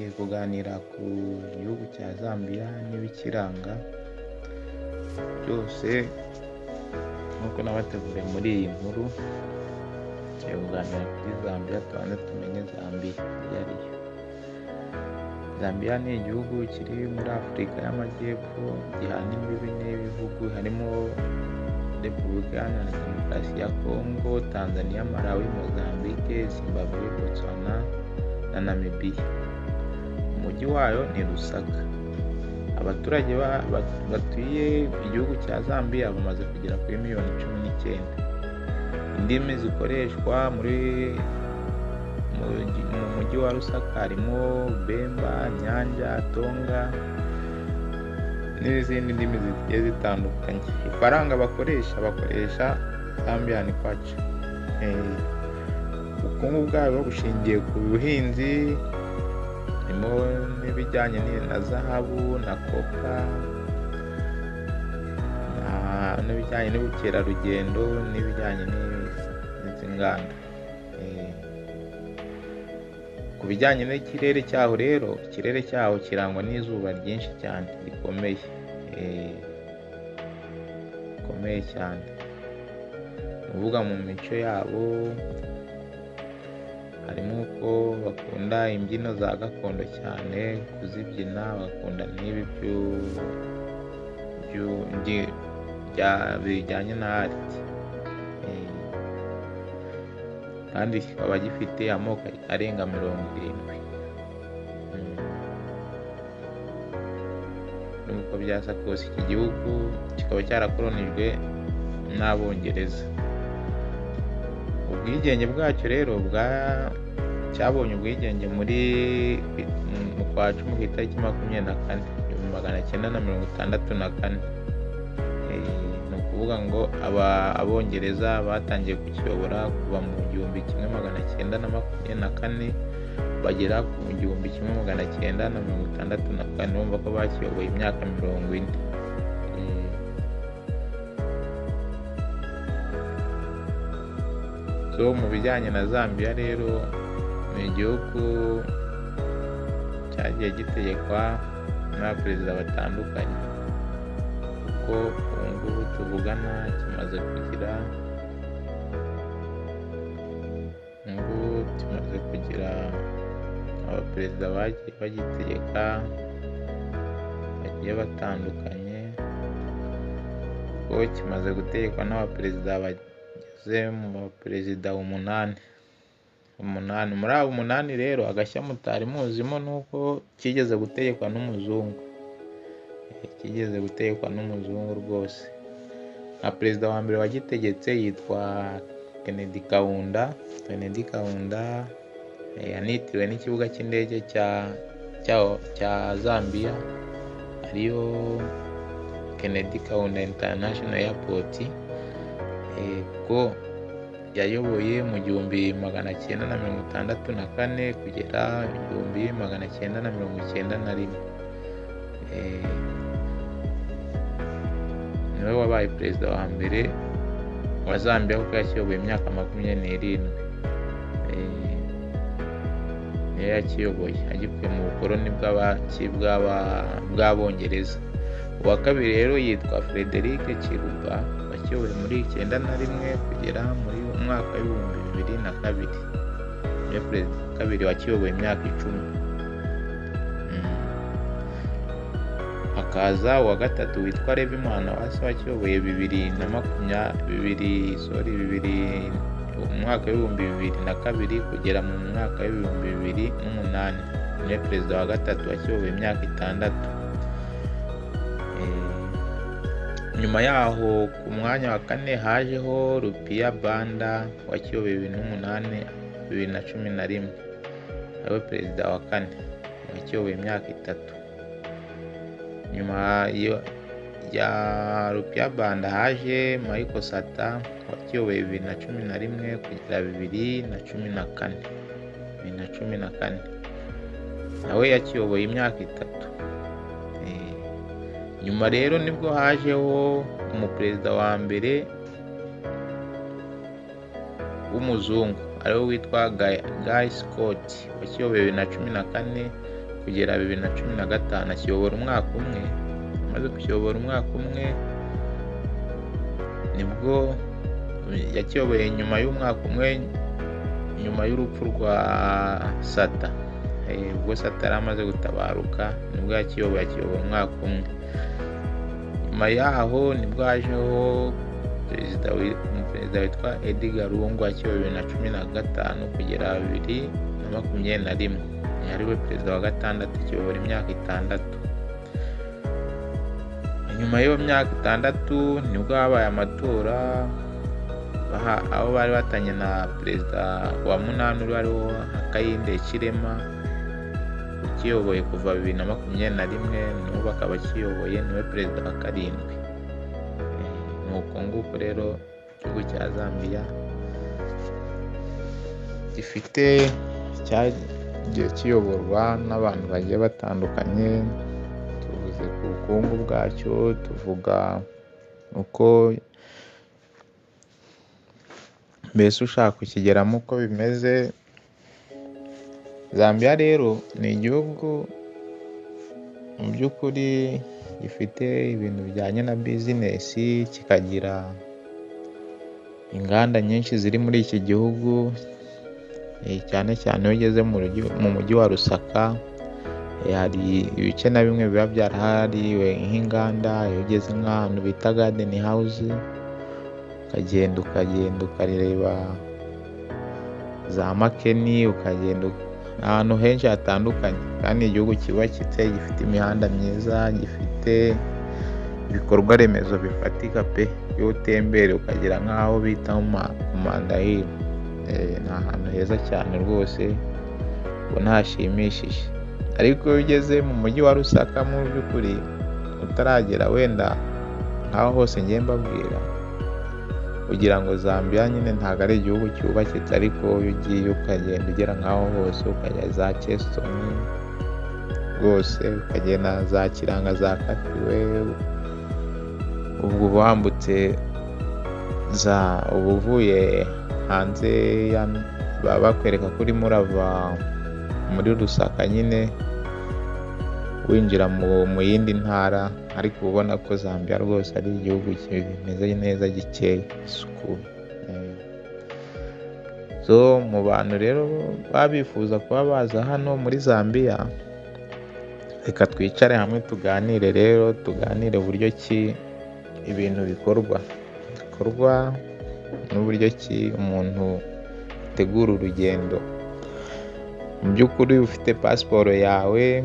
tugiye kuganira ku gihugu cya Zambia n'ibikiranga byose nk'uko nabateguriye muri iyi nkuru. Tugiye kuganira kuri Zambia, tubanze tumenye Zambia iyo ari yo. Zambia ni igihugu kiri muri Afurika y'Amajyepfo, gihana imbibi n'ibihugu harimo Repubulika Iharanira Demokarasi ya Kongo, Tanzania, Malawi, Mozambique, Zimbabwe, Botswana na Namibia. Umujyi wayo ni Lusaka. Abaturage batuye igihugu cya Zambia bamaze kugera kuri miliyoni 19. Indimi zikoreshwa mu mujyi wa Lusaka harimo Bemba, Nyanja, Tonga n'izindi ndimi zigiye zitandukanye. Ifaranga bakoresha Zambian kwacha. Ubukungu bwabo bushingiye ku buhinzi, harimo n'ibijyanye na zahabu na kopa, n'ibijyanye n'ubukerarugendo n'ibijyanye n'inganda. Ku bijyanye n'ikirere cyaho rero, ikirere cyaho kirangwa n'izuba ryinshi cyane rikomeye cyane. Uvuga mu mico yabo harimo uko bakunda imbyino za gakondo cyane, kuzibyina, bakunda n'ibi bijyanye na art, kandi kikaba gifite amoko arenga 70. Nuko byasa kose iki gihugu kikaba cyarakolonijwe n'Abongereza. Ubwigenge bwacyo rero cyabonye ubwigenge mu kwa 10 ku itariki 24, 1964. Ni ukuvuga ngo Abongereza batangiye kukiyobora kuva mu 1924 bagera mu 1964. Urumva ko bakiyoboye imyaka 40. So mu bijyanye na Zambia rero, ni igihugu cyagiye gitegekwa n'abaperezida batandukanye, kuko ubu ngubu tuvugana kimaze kugira abaperezida bagiye bagitegeka bagiye batandukanye, kuko kimaze gutegekwa n'abaperezida bageze mu baperezida 8. Muri abo 8 rero, agashya mutari muzimo nuko kigeze gutegekwa n'umuzungu. Rwose. Nka perezida wa mbere wagitegetse yitwa Kennedy Kaunda. Yanitiriwe n'ikibuga cy'indege cya Zambia, ariyo Kennedy Kaunda International Airport. Ko yayoboye mu 1964 kugera 1991. Niwe wabaye perezida wa mbere wa Zambia, kuko yakiyoboye imyaka 27. Niyo yakiyoboye agikuye mu bukoloni bw'Abongereza. Uwa kabiri rero yitwa Frederick Chiluba, wakiyoboye muri 91 kugera muri umwaka w'ibihumbi 2002. Niyo perezida kabiri wakiyoboye imyaka 10. Hakaza uwa gatatu witwa Levi Mwanawasa, wakiyoboye umwaka w'ibihumbi 2002 kugera mu mwaka w'ibihumbi 2008. Niyo perezida wa gatatu wakiyoboye imyaka 6. Nyuma yaho ku mwanya wa 4 hajeho Rupiah Banda, wakiyoboye 2008-2011. Ariwe perezida wa 4 wakiyoboye imyaka 3. Nyuma ya Rupiah Banda haje Michael Sata, wakiyoboye 2011 kugera 2014. Nawe yakiyoboye imyaka 3. Nyuma rero nibwo hajeho umuperezida wa mbere w'umuzungu, ariwe witwa Guy Scott, wakiyoboye 2014 kugera 2015 akiyobora umwaka umwe. Amaze kuyobora umwaka umwe nibwo yakiyoboye nyuma y'umwaka umwe, nyuma y'urupfu rwa Sata. Ubwo Sata yari amaze gutabaruka nibwo yakiyobora umwaka umwe. Nyuma yaho nibwo hajeho perezida witwa Edgar Lungu akiyoboye 2015 kugera 2021. Yariwe perezida wa gatandatu akiyobora imyaka 6. Nyuma y'iyo myaka 6 nibwo habaye amatora, aho bari batanye na perezida wa munani wariho Hakainde Hichilema ukiyoboye kuva 2021, n'ubu akaba akiyoboye, niwe perezida wa 7. Nuko nguko rero igihugu cya Zambia gifite cyagiye kiyoborwa n'abantu bagiye batandukanye. Tuvuze ku bukungu bwacyo, tuvuga uko mbese ushaka kukigeramo uko bimeze. Zambia rero ni igihugu mu by'ukuri gifite ibintu bijyanye na bizinesi, kikagira inganda nyinshi ziri muri iki gihugu, cyane cyane iyo ugeze mu mujyi wa Lusaka, hari ibice na bimwe biba byarahariwe nk'inganda. Iyo ugeze nk'ahantu bita Garden House, ukagenda ukareba za Makeni, ukagenda ahantu henshi hatandukanye. Kandi igihugu cyubakitse, gifite imihanda myiza, gifite ibikorwa remezo bifatika pe. Iyo utembere ukagera nk'aho bita mu Mandahiro, ni ahantu heza cyane rwose ubona hashimishije. Ariko iyo ugeze mu mujyi wa Lusaka mu by'ukuri utaragera wenda nk'aho hose ngiye mbabwira, ugira ngo Zambia nyine ntabwo ari igihugu cyubakitse. Ariko iyo ugiye ukagenda ugera nk'aho hose, ukajya za Cheston rwose, ukagenda za Kiranga, za Kafiwe, ubwo wambutse uba uvuye hanze baba bakwereka ko urimo urava muri Lusaka nyine winjira mu yindi ntara. Ariko ubona ko Zambia rwose ari igihugu kimeze neza, gikeye, gisukuye. Mu bantu rero babifuza kuba baza hano muri Zambia, reka twicare hamwe tuganire rero, tuganire uburyo ki ibintu bikorwa n'uburyo ki umuntu ategura urugendo. Mu by'ukuri ufite pasiporo yawe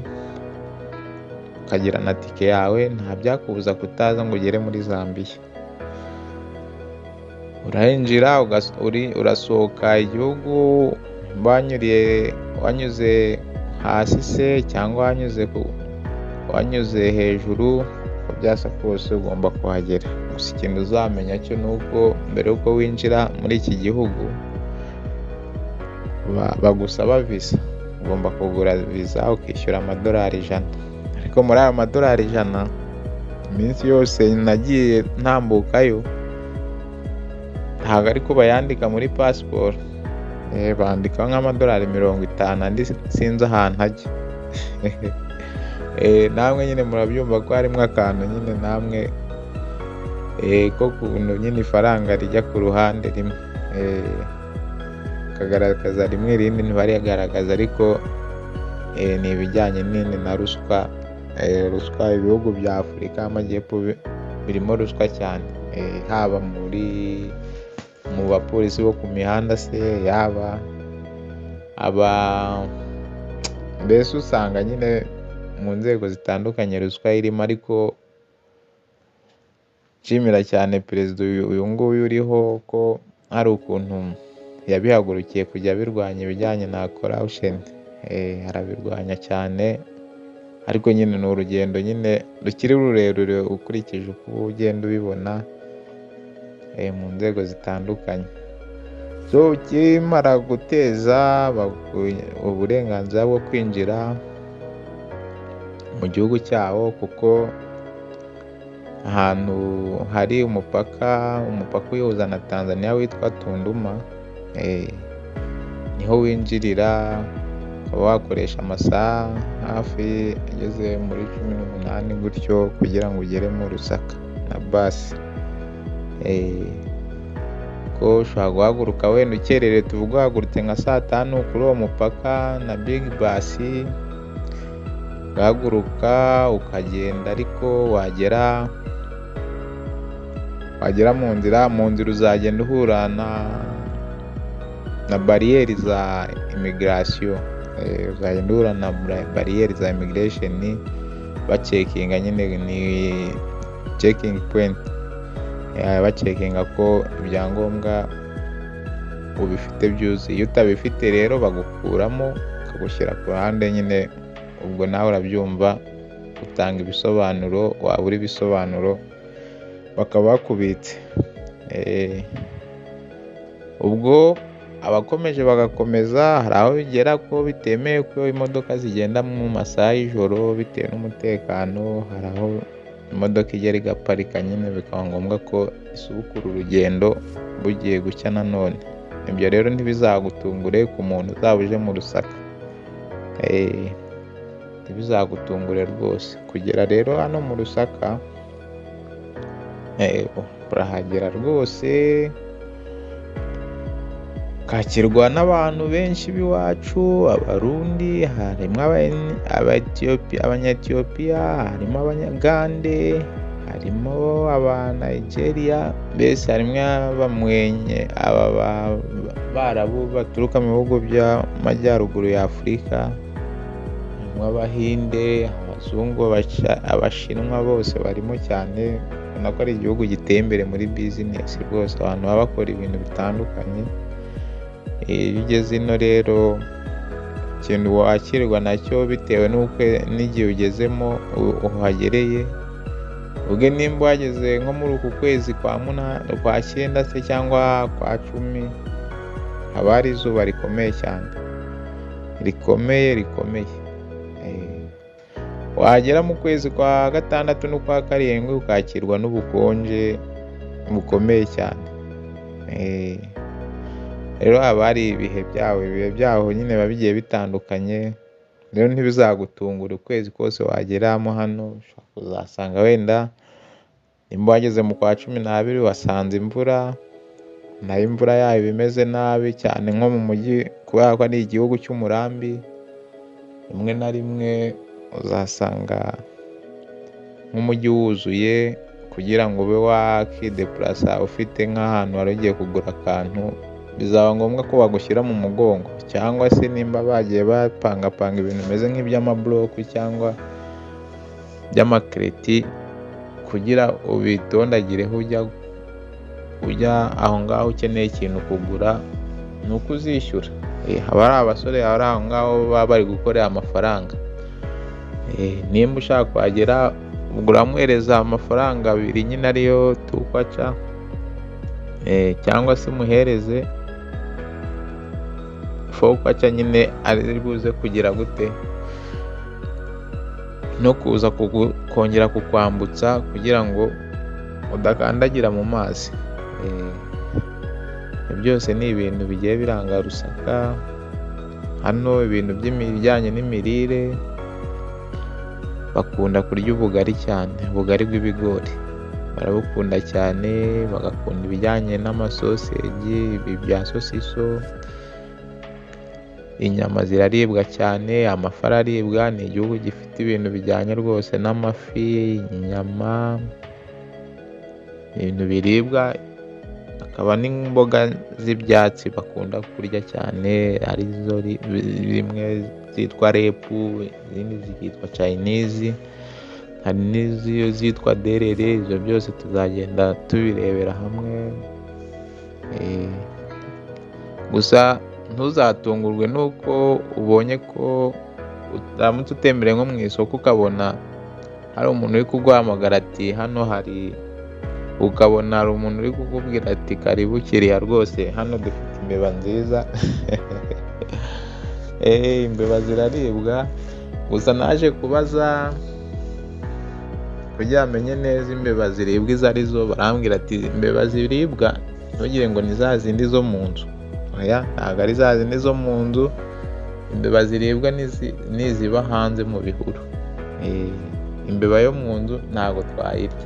ukagira na tike yawe, nta byakubuza kutaza ngo ugere muri Zambia. Urahinjira, urasohoka igihugu, wanyuze hasi se cyangwa wanyuze hejuru, uko byasa kose ugomba kuhagera. Gusa ikintu uzamenya cyo ni uko mbere y'uko winjira muri iki gihugu bagusaba visa. Ugomba kugura visa ukishyura $100. Ariko muri ayo $100, iminsi yose nagiye ntambukayo, ntabwo ariko bayandika muri pasiporo, bandika $50, andi sinzi ahantu ajya. Namwe nyine murabyumva ko harimo akantu nyine namwe ko kuntu nyine ifaranga rijya ku ruhande rimwe, kagaragaza rimwe, irindi ntibarigaragaza. Ariko ni ibijyanye nini na ruswa. Ruswa, ibihugu bya Afurika y'Amajyepfo birimo ruswa cyane, haba mu bapolisi bo ku mihanda se, yaba mbese usanga nyine mu nzego zitandukanye ruswa irimo. Ariko nshimira cyane perezida uyu nguyu uriho ko hari ukuntu yabihagurukiye kujya birwanya ibijyanye na corruption. Arabirwanya cyane, ariko nyine ni urugendo nyine rukiri rurerure ukurikije uko ugenda ubibona mu nzego zitandukanye. Ukimara guteza uburenganzira bwo kwinjira mu gihugu cyawo, kuko ahantu hari umupaka uhuza na Tanzania witwa Tunduma, niho winjirira ukaba wakoresha amasaha hafi ageze muri 18 gutyo kugira ngo ugere mu Lusaka na basi. Ko ushobora guhaguruka wenda ukerere, tuvuge uhagurutse nka 5 kuri uwo mupaka na big bus, ugahaguruka ukagenda, ariko wagera mu nzira uzagenda uhura na bariyeri za immigration. Uzagenda uhura na bariyeri za immigration bacekinga, nyine ni checking point, bacekinga ko ibyangombwa ubifite byuzuye. Iyo utabifite rero bagukuramo bakagushyira ku ruhande, nyine ubwo nawe urabyumva, utanga ibisobanuro, wabura ibisobanuro bakaba bakubitse. Ubwo abakomeje bagakomeza, hari aho bigera ko bitemewe ko imodoka zigenda mu masaha y'ijoro bitewe n'umutekano, hari aho imodoka igera igaparika, nyine bikaba ngombwa ko isubukura urugendo bugiye gucya nanone. Ibyo rero ntibizagutungure ku muntu uzaba uje mu Lusaka, ntibizagutungure rwose. Kugera rero hano mu Lusaka, urahagera rwose kakirwa n'abantu benshi b'iwacu, Abarundi, harimo Abanyetiyopiya, harimo Abanyagande, harimo Abanigeria, mbese harimo Abamwenye, Abarabu baturuka mu bihugu by'amajyaruguru ya Afurika, harimo Abahinde, Abazungu, Abashinwa, bose barimo cyane. Ubona ko ari igihugu giteye imbere muri business rwose, abantu baba bakora ibintu bitandukanye. Iyo ugeze ino rero, ikintu wakirwa nacyo bitewe n'igihe ugezemo uhagereye. Ubwo nimba wageze nko muri uku kwezi kwa 9 se cyangwa kwa 10, haba hari izuba rikomeye cyane, rikomeye. Wagera mu kwezi kwa 6 n'ukwa 7 ukakirwa n'ubukonje bukomeye cyane. Rero haba hari ibihe byaho nyine biba bigiye bitandukanye. Rero ntibizagutungura ukwezi kose wageramo hano, ushobora kuzasanga wenda nimba wageze mu kwa 12 wasanze imvura, nayo imvura yayo bimeze nabi cyane nko mu mujyi, kubera ko ari igihugu cy'umurambi. Rimwe na rimwe uzasanga nk'umujyi wuzuye, kugira ngo ube wakideplasa ufite nk'ahantu wari ugiye kugura akantu, bizaba ngombwa ko bagushyira mu mugongo, cyangwa se nimba bagiye bapanga ibintu bimeze nk'iby'amabloku cyangwa by'amakreti, kugira ubitondagireho ujya aho ngaho ukeneye ikintu kugura, ni uko uzishyura. Haba hari abasore bari aho ngaho baba bari gukorera amafaranga. Nimba ushaka kuhagera, ubwo uramuhereza amafaranga 2 nyine ariyo tukwaca, cyangwa se umuhereze fokwaca nyine ari buze kugira gute no kuza kongera kukwambutsa, kugira ngo udakandagira mu mazi. Byose ni ibintu bigiye biranga Lusaka. Hano ibintu by'ibijyanye n'imirire, bakunda kurya ubugari cyane, ubugari bw'ibigori barabukunda cyane. Bagakunda ibijyanye n'amasoseji, ibi bya sosiso, inyama ziraribwa cyane, amafi araribwa. Ni igihugu gifite ibintu bijyanye rwose n'amafi, inyama, ibintu biribwa. Hakaba n'imboga z'ibyatsi bakunda kurya cyane, arizo bimwe zitwa repu, izindi zikitwa Chinese, hari n'izo zitwa derere. Ibyo byose tuzagenda tubirebera hamwe. Gusa ntuzatungurwe nuko ubonye ko uramutse utembereye nko mu isoko ukabona hari umuntu uri kuguhamagara ati hano hari, ukabona hari umuntu uri kukubwira ati karibu kiriya, rwose hano dufite imbeba nziza. Imbeba ziraribwa. Gusa naje kubaza kugira amenye neza imbeba ziribwa izo arizo, barambwira ati imbeba ziribwa ntugire ngo ni za zindi zo mu nzu. Oya, ntabwo ari za zindi zo mu nzu. imbeba ziribwa n'iziba hanze mu bihuru. Imbeba yo mu nzu ntabwo twayirya.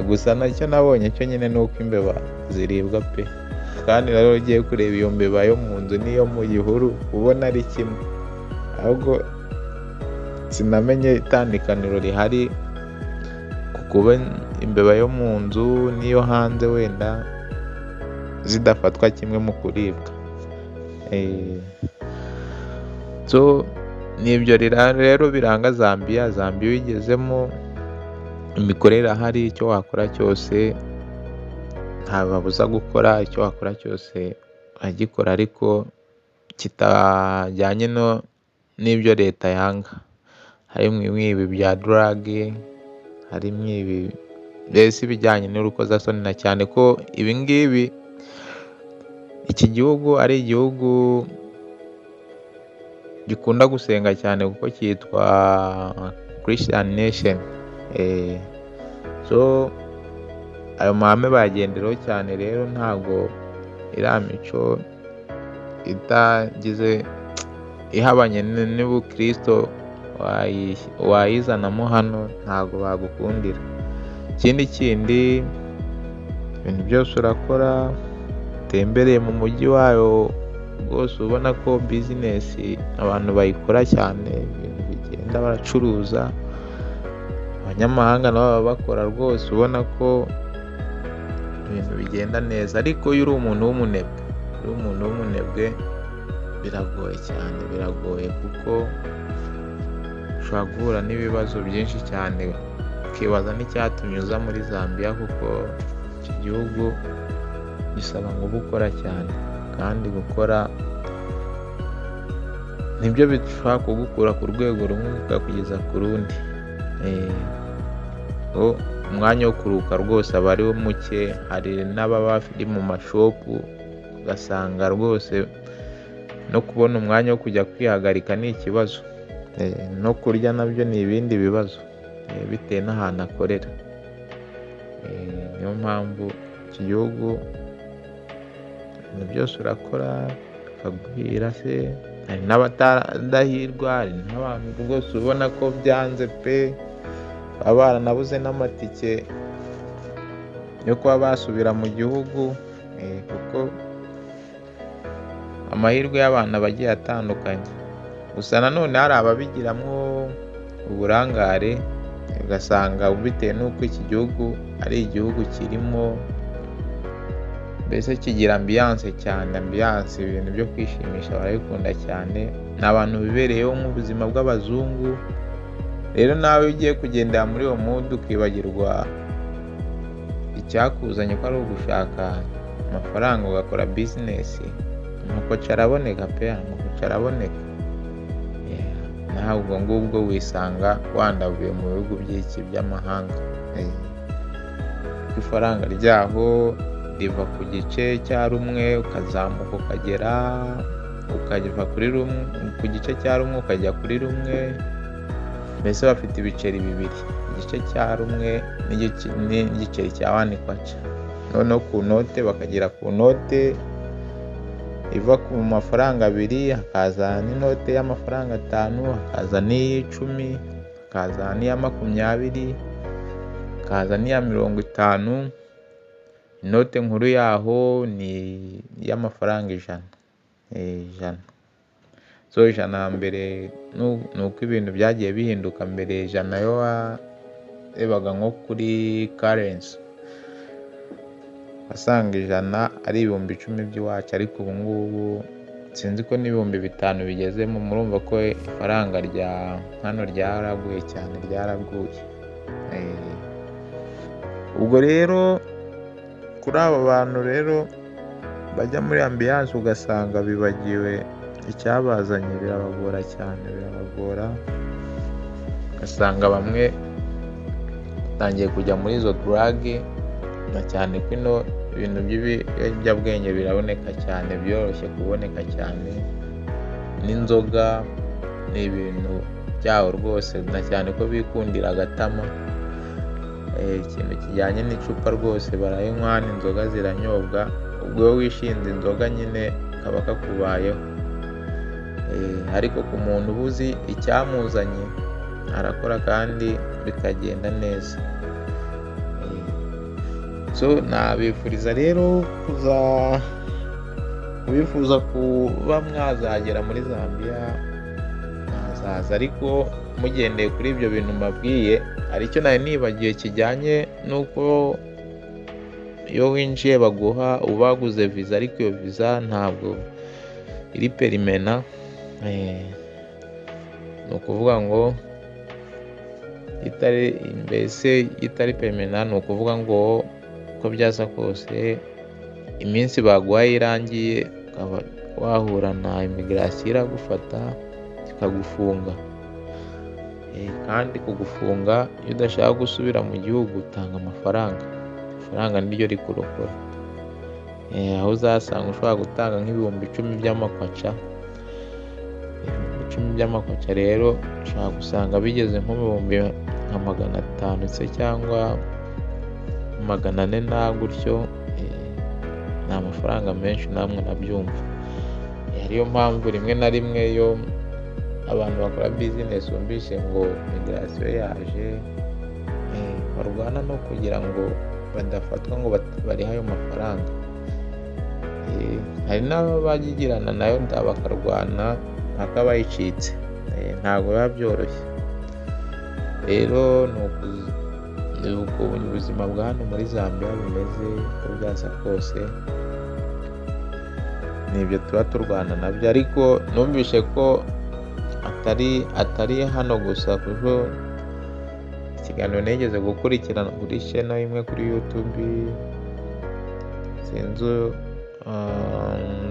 Gusa nacyo nabonye cyo nyine ni uko imbeba ziribwa pe, kandi rero ugiye kureba iyo mbeba yo mu nzu n'iyo mu gihuru ubona ari kimwe, ahubwo sinamenye itandukaniro rihari ku kuba imbeba yo mu nzu n'iyo hanze wenda zidafatwa kimwe mu kuribwa. So n'ibyo rero biranga Zambia. Zambia uyigezemo imikorere ahari, icyo wakora cyose ntababuza gukora, icyo wakora cyose agikora, ariko kitajyanye n'ibyo leta yanga. Harimo ibi bya drug, harimo ibi mbese ibijyanye n'urukozasoni, na cyane ko ibi ngibi iki gihugu ari igihugu gikunda gusenga cyane kuko cyitwa Christian nation. So ayo mahame bagenderaho cyane, rero ntabwo iriya mico itagize ihabanye n'ubukristo wayizanamo hano ntabwo bagukundira. Ikindi ibintu byose urakora, utembereye mu mujyi wayo rwose ubona ko bizinesi abantu bayikora cyane, ibintu bigenda baracuruza, abanyamahanga nabo baba bakora rwose ubona ko ibintu bigenda neza. Ariko iyo uri umuntu w'umunebwe biragoye cyane, biragoye kuko ushobora guhura n'ibibazo byinshi cyane ukibaza n'icyatumye uza muri Zambia, kuko iki gihugu gisaba ngo gukora cyane, kandi gukora nibyo bishobora kugukura ku rwego rumwe bikakugeza ku rundi. Umwanya wo kuruhuka rwose aba ari muke. Hari n'ababa bari mu mashopu ugasanga rwose no kubona umwanya wo kujya kwihagarika ni ikibazo, no kurya nabyo ni ibindi bibazo bitewe n'ahantu akorera. Niyo mpamvu iki gihugu ibintu byose urakora bikaguhira se. Hari n'abatadahirwa, hari n'abantu rwose ubona ko byanze pe, baba baranabuze n'amatike yo kuba basubira mu gihugu, kuko amahirwe y'abantu aba agiye atandukanye. Gusa nanone hari ababigiramo uburangare, ugasanga bitewe n'uko iki gihugu ari igihugu kirimo mbese kigira ambiance cyane, ibintu byo kwishimisha barabikunda cyane. Ni abantu bibereyeho nk'ubuzima bw'abazungu. Rero nawe ugiye kugendera muri uwo mudu ukibagirwa icyakuzanye ko ari ugushaka amafaranga ugakora bizinesi, amakoca araboneka pe, nawe ubwo ngubwo wisanga wandavuye mu bihugu by'iki by'amahanga. Ifaranga ryaho riva ku gice cya rumwe ukazamuka ukava kuri rumwe ku gice cya rumwe ukajya kuri rumwe. Mbese bafite ibiceri bibiri, igice cya rumwe n'igiceri cya wani kwaca. Noneho ku note bakagera ku note iva ku mafaranga abiri, hakaza n'inote y'amafaranga 5, hakaza n'iy'icumi, hakaza n'iya 20, hakaza n'iya 50. Inote nkuru yaho ni y'amafaranga 100. So 100 mbere nuko ibintu byagiye bihinduka. Mbere 100 yo warebaga nko kuri currency, asanga 100 ari 10,000 by'iwacu, ariko ubu ngubu sinzi ko n'ibihumbi 5 bigezemo. Murumva ko ifaranga rya hano ryaraguye cyane, ryaraguye. Ubwo rero kuri aba bantu rero bajya muri ambiance ugasanga bibagiwe icyabazanye, birabagora cyane, ugasanga bamwe batangiye kujya muri izo drug, na cyane ko ino ibintu by'ibiyobyabwenge biraboneka cyane, byoroshye kuboneka cyane. N'inzoga ni ibintu byaho rwose, na cyane ko bikundira agatama. Ikintu kijyanye n'icupa rwose barayinywa, inzoga ziranyobwa. Ubwo iyo wishinze inzoga nyine kaba kakubayeho. ariko ku muntu uba uzi icyamuzanye arakora kandi bikagenda neza. Nabifuriza rero kubifuza kuba mwazagera muri Zambia, mwazaza ariko mugendeye kuri ibyo bintu mbabwiye. Hari icyo nari nibagiwe kijyanye n'uko iyo winjiye baguha uba waguze viza, ariko iyo viza ntabwo iri perimena. Ni ukuvuga ngo itari perimena, ni ukuvuga ngo uko byasa kose iminsi baguhaye irangiye ukaba wahura na immigration iragufata ikagufunga. Kandi kugufunga iyo udashaka gusubira mu gihugu utanga amafaranga niryo rikurokora. Aho uzasanga ushobora gutanga nk'ibihumbi 10 by'amakwaca. Ibihumbi 10 by'amakwaca rero ushobora gusanga bigeze nko mu bihumbi nka 500 se cyangwa 400 gutyo. Ni amafaranga menshi, namwe nabyumva. Ariyo mpamvu rimwe na rimwe iyo abantu bakora business bumvise ngo migration yaje, barwana no kugira ngo badafatwa ngo barihe ayo mafaranga. Hari n'abagigirana nayo bakarwana mpaka bayicitse. Ntabwo biba byoroshye. Rero ni uko ubuzima bwa hano muri Zambia bumeze, uko byasa kose nibyo tuba turwana nabyo. Ariko numvise ko atari hano gusa, kuko ikiganiro nigeze gukurikirana kuri channel imwe kuri YouTube, sinzi,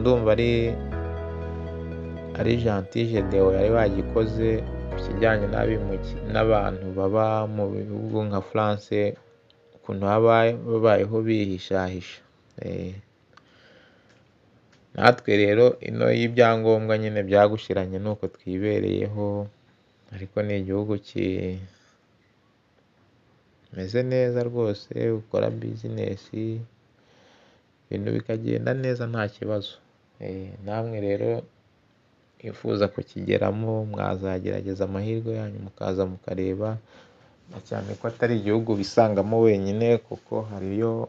ndumva ari Gentil Gedeon yari wagikoze ku kijyanye n'abantu baba mu bihugu nka France, ukuntu babayeho bihishahisha. Natwe rero ino y'ibyangombwa nyine byagushiranye nuko twibereyeho, ariko ni igihugu kimeze neza rwose, ukora business ibintu bikagenda neza nta kibazo. Namwe rero ifuza kukigeramo mwazagerageza amahirwe yanyu mukaza mukareba, cyane ko atari igihugu bisangamo wenyine, kuko hariyo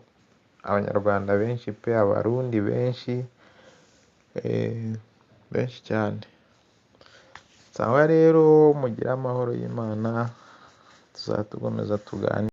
abanyarwanda benshi pe, abarundi benshi cyane. Sawa rero, mugire amahoro y'Imana, tuzatukomeza tuganire.